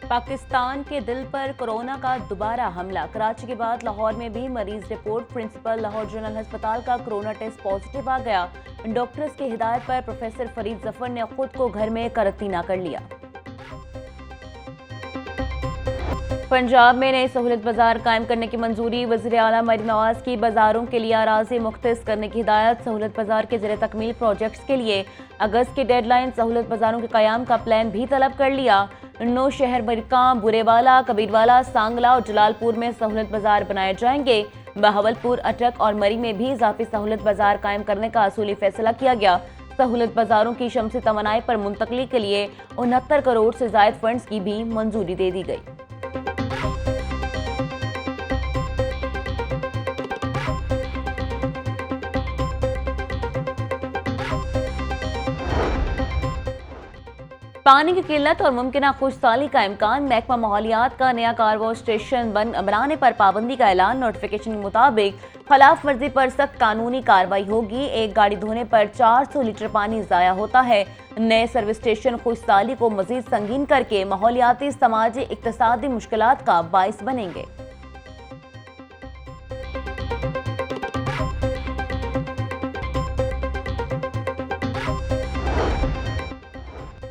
पाकिस्तान के दिल पर कोरोना का दोबारा हमला। कराची के बाद लाहौर में भी मरीज रिपोर्ट। प्रिंसिपल लाहौर जनरल अस्पताल का कोरोना टेस्ट पॉजिटिव आ गया। डॉक्टर्स की हिदायत पर प्रोफेसर फरीद जफर ने खुद को घर में करंतना कर लिया। पंजाब में नए सहूलत बाजार कायम करने की मंजूरी। वज़ीर आला मरीम नवाज की बाजारों के लिए अराज़ी मुख्तस करने की हिदायत। सहूलत बाजार के ज़रिए तकमील प्रोजेक्ट्स के लिए अगस्त की डेडलाइन। सहूलत बाजारों के क़याम का प्लान भी तलब कर लिया। 9 शहर मरकां, बुरेवाला, कबीरवाला, सांगला और जलालपुर में सहूलत बाजार बनाए जाएंगे। बहावलपुर, अटक और मरी में भी इजाफी सहूलत बाजार कायम करने का असूली फैसला किया गया। सहूलत बाजारों की शमसी तवानाई पर मुंतकली के लिए 69 करोड़ से जायद फंड्स की भी मंजूरी दे दी गई। पानी की किल्लत और मुमकिन खुशहाली का इम्कान। महकमा माहौलियात का नया कारगो स्टेशन बनाने पर पाबंदी का ऐलान। नोटिफिकेशन के मुताबिक खिलाफ वर्जी पर सख्त कानूनी कार्रवाई होगी। एक गाड़ी धोने पर 400 लीटर पानी जाया होता है। नए सर्विस स्टेशन खुशहाली को मजीद संगीन करके माहौलियाती, समाजी, इक्तिसादी मुश्किलात का बाइस बनेंगे।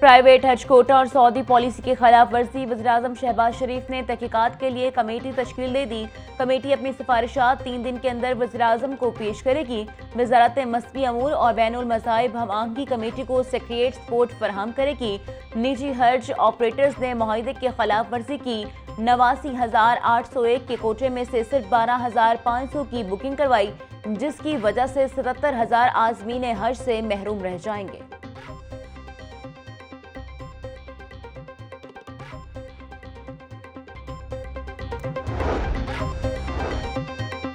प्राइवेट हज कोटा और सऊदी पॉलिसी की खिलाफ वर्जी। वज़ीर-ए-आज़म शहबाज शरीफ ने तहकीकात के लिए कमेटी तश्कील दे दी। कमेटी अपनी सिफारिशात 3 दिन के अंदर वज़ीर-ए-आज़म को पेश करेगी। वज़ारत मसबी अमूर और बैनुल मज़ाहिब हम आहंगी कमेटी को सेक्रेटरीट सपोर्ट फराहम करेगी। निजी हज ऑपरेटर्स ने मुआहदे की खिलाफ वर्जी की। 89,801 के कोटे में से सिर्फ 12,500 की बुकिंग करवाई, जिसकी वजह से 77,000 आज़मीन हज से महरूम रह जाएंगे।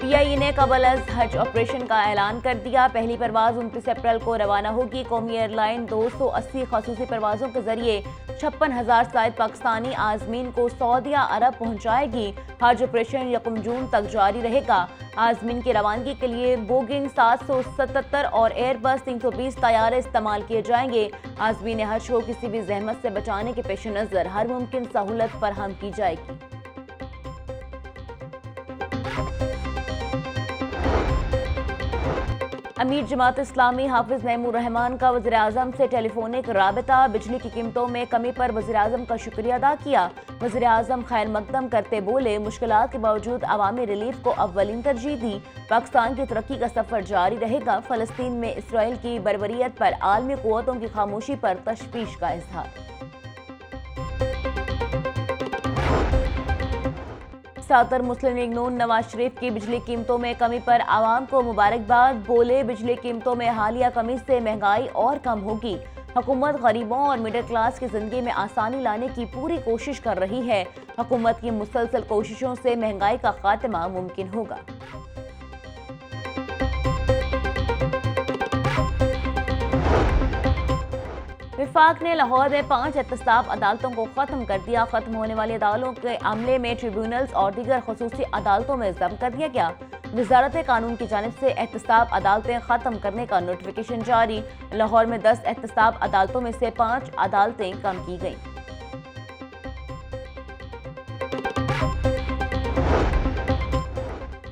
पीआईए ने कबल अज हज ऑपरेशन का ऐलान कर दिया। पहली परवाज 29 अप्रैल को रवाना होगी। कौमी एयरलाइन 280 खसूसी परवाजों के जरिए 56,000 शायद पाकिस्तानी आजमीन को सऊदी अरब पहुंचाएगी। हज ऑपरेशन 1 जून तक जारी रहेगा। आजमीन की रवानगी के लिए बोइंग 777 और एयरबस 320 तैयारे इस्तेमाल किए जाएंगे। आजमीन हज को किसी भी जहमत से बचाने के पेश नजर हर मुमकिन सहूलत फराहम की जाएगी। अमीर जमात इस्लामी हाफिज नईमुर रहमान का वज़ीर आज़म से टेलीफोनिक राबता। बिजली की कीमतों में कमी पर वज़ीर आज़म का शुक्रिया अदा किया। वज़ीर आज़म खैर मकदम करते बोले, मुश्किलात के बावजूद अवामी रिलीफ को अव्वलीन तरजीह दी। पाकिस्तान की तरक्की का सफर जारी रहेगा। फ़लस्तीन में इसराइल की बर्बरियत पर आलमी क़ुव्वतों की खामोशी पर तशवीश का इज़हार। सदर मुस्लिम लीग नून नवाज शरीफ की बिजली कीमतों में कमी पर आवाम को मुबारकबाद। बोले, बिजली कीमतों में हालिया कमी से महंगाई और कम होगी। हुकूमत गरीबों और मिडिल क्लास की जिंदगी में आसानी लाने की पूरी कोशिश कर रही है। हुकूमत की मुसलसल कोशिशों से महंगाई का खात्मा मुमकिन होगा। विफाक ने लाहौर में 5 एहतसाब अदालतों को खत्म कर दिया। खत्म होने वाली अदालतों के अमले में ट्रिब्यूनल्स और दीगर खसूसी अदालतों में जब्त कर दिया गया। वजारत कानून की जानिब से एहतसाब अदालतें खत्म करने का नोटिफिकेशन जारी। लाहौर में 10 एहतसाब अदालतों में से 5 अदालतें कम की गईं।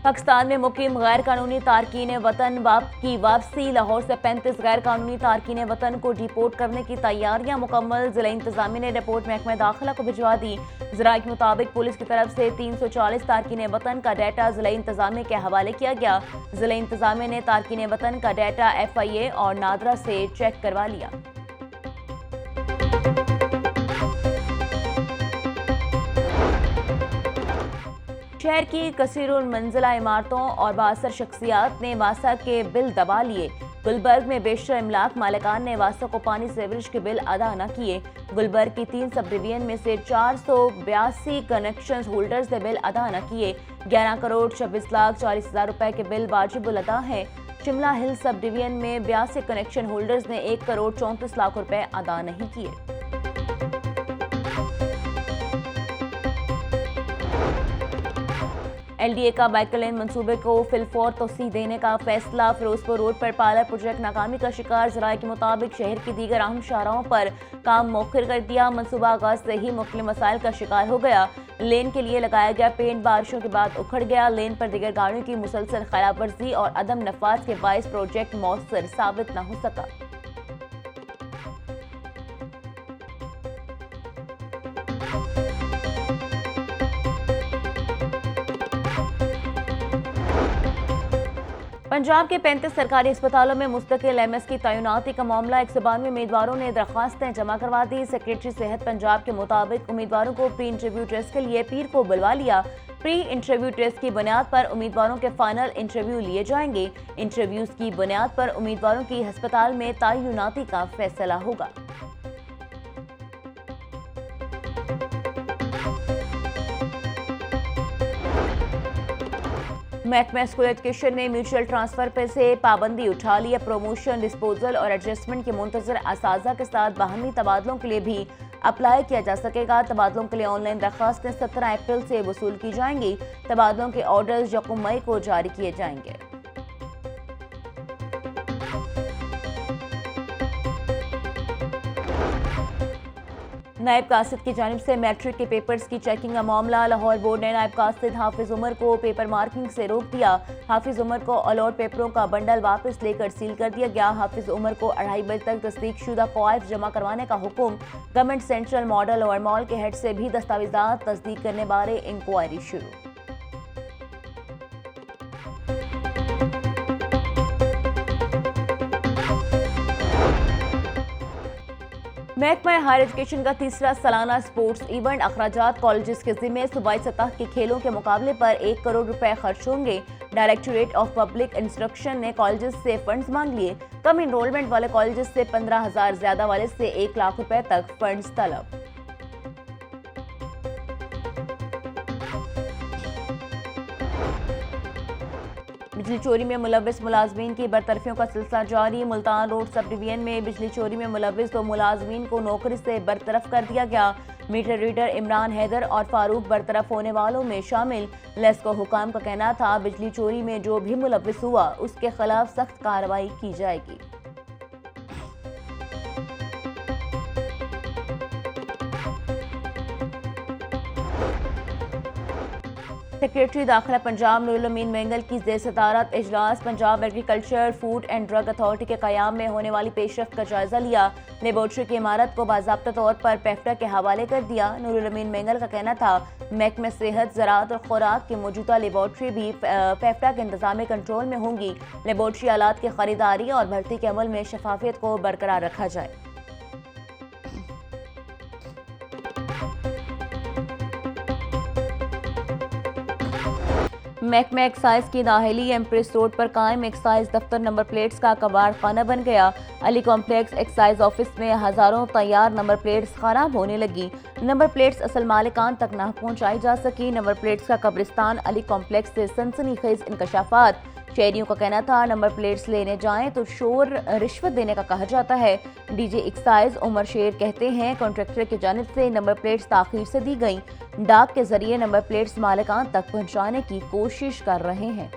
पाकिस्तान में मुकीम गैर कानूनी तारकीन वतन की वापसी। लाहौर से 35 गैर कानूनी तारकीन वतन को डिपोर्ट करने की तैयारियां मुकम्मल। जिला इंतजामिया ने रिपोर्ट महकमा दाखिला को भिजवा दी। ज़राए के मुताबिक पुलिस की तरफ से 340 तारकीन वतन का डाटा जिला इंतजामिया के हवाले किया गया। जिला इंतजामिया ने तारकीन वतन का डाटा FIA और नादरा से चेक करवा लिया। शहर की कसीरुल मंजिला इमारतों और बासर शख्सियात ने वासा के बिल दबा लिए। गुलबर्ग में बेशतर इमलाक मालिकान ने वासा को पानी सीवरेज के बिल अदा न किए। गुलबर्ग की 3 सब डिवीजन में से 482 कनेक्शन होल्डर्स ने बिल अदा न किए। 11 करोड़ 26,40,000 रुपए के बिल वाजिबुल अदा हैं। शिमला हिल सब डिवीजन में 82 कनेक्शन होल्डर्स ने 1 करोड़ 34 लाख रुपए अदा नहीं किए। LDA का बाइकर लेन मंसूबे को फिलफौर तोसी देने का फैसला। फिरोजपुर रोड पर पायलट प्रोजेक्ट नाकामी का शिकार। जराये के मुताबिक शहर की दीगर अहम शाहराहों पर काम मौखर कर दिया। मंसूबा आगाज से ही मुख्तलिफ मसाइल का शिकार हो गया। लेन के लिए लगाया गया पेंट बारिशों के बाद उखड़ गया। लेन पर दीगर गाड़ियों की मुसलसल खिलाफवर्जी और अदम नफाज के बाइस प्रोजेक्ट मौसर साबित न हो सका। पंजाब के 35 सरकारी अस्पतालों में मुस्तकिल MS की तैनाती का मामला। 192 उम्मीदवारों ने दरखास्तें जमा करवा दी। सेक्रेटरी सेहत पंजाब के मुताबिक उम्मीदवारों को प्री इंटरव्यू टेस्ट के लिए पीर को बुलवा लिया। प्री इंटरव्यू टेस्ट की बुनियाद पर उम्मीदवारों के फाइनल इंटरव्यू लिए जाएंगे। इंटरव्यूज की बुनियाद पर उम्मीदवारों की अस्पताल में तैनाती का फैसला होगा। महकमा स्कूल एजुकेशन ने म्यूचुअल ट्रांसफर पर से पाबंदी उठा ली। प्रमोशन, डिस्पोजल और एडजस्टमेंट के मुंतजर असाजा के साथ बाहमी तबादलों के लिए भी अप्लाई किया जा सकेगा। तबादलों के लिए ऑनलाइन दरखास्तें 17 अप्रैल से वसूल की जाएंगी। तबादलों के ऑर्डर्स 1 मई को जारी किए जाएंगे। नायब कासिद की जानिब से मैट्रिक के पेपर्स की चेकिंग का मामला। लाहौर बोर्ड ने नायब कासिद हाफिज उमर को पेपर मार्किंग से रोक दिया। हाफिज उमर को अलॉट पेपरों का बंडल वापस लेकर सील कर दिया गया। हाफिज उमर को 2:30 बजे तक तस्दीक शुदा कवायद जमा करवाने का हुक्म। गवर्नमेंट सेंट्रल मॉडल और मॉल के हेड से भी दस्तावेजात तस्दीक करने बारे इंक्वायरी शुरू। महकमा हायर एजुकेशन का तीसरा सालाना स्पोर्ट्स इवेंट। अखराजात कॉलेजेस के जिम्मे सूबाई सतह के खेलों के मुकाबले पर 1 करोड़ रुपए खर्च होंगे। डायरेक्टोरेट ऑफ पब्लिक इंस्ट्रक्शन ने कॉलेजेस से फंड्स मांग लिए। कम इनरोलमेंट वाले कॉलेजेस से 15,000, ज्यादा वाले से 1 लाख रुपए तक फंड्स तलब। बिजली चोरी में मुलविस मुलाजमीन की बरतरफियों का सिलसिला जारी। मुल्तान रोड सब डिवीजन में बिजली चोरी में मुलविस 2 मुलाजमीन को नौकरी से बरतरफ कर दिया गया। मीटर रीडर इमरान हैदर और फारूक बरतरफ होने वालों में शामिल। लेस्को हुकाम का कहना था बिजली चोरी में जो भी मुलविस हुआ उसके खिलाफ सख्त कार्रवाई की जाएगी। सेक्रेटरी दाखिला पंजाब नूरुल अमीन मेंगल की ज़ेर सदारत इजलास। Punjab agriculture, food and drug authority के क़याम में होने वाली पेशरफ्त का जायजा लिया। लेबोरेटरी की इमारत को बाज़ाब्ता तौर पर पेफ्टा के हवाले कर दिया। नूरुल अमीन मेंगल का कहना था महकमे सेहत, ज़राअत और खुराक की मौजूदा लेबोरेटरी भी पेफ्टा के इंतजामी कंट्रोल में होंगी। लेबोरेटरी आलात की खरीदारी और भर्ती के अमल में शफाफियत को बरकरार रखा जाए। महकमा एक्साइज की नाहली एम्प्रेस रोड पर कायम एक्साइज दफ्तर नंबर प्लेट्स का कबाड़ खाना बन गया। अली कॉम्प्लेक्स एक्साइज ऑफिस में हजारों तैयार नंबर प्लेट्स खराब होने लगी। नंबर प्लेट्स असल मालिकान तक न पहुंचाई जा सकी। नंबर प्लेट्स का कब्रिस्तान अली कॉम्प्लेक्स से सनसनीखेज इंकशाफात। शहरियों का कहना था नंबर प्लेट्स लेने जाएं तो शोर रिश्वत देने का कहा जाता है। डीजे एक्साइज उमर शेर कहते हैं कॉन्ट्रैक्टर की जानिब से नंबर प्लेट्स ताखीर से दी गई। डाक के जरिए नंबर प्लेट्स मालिकान तक पहुंचाने की कोशिश कर रहे हैं।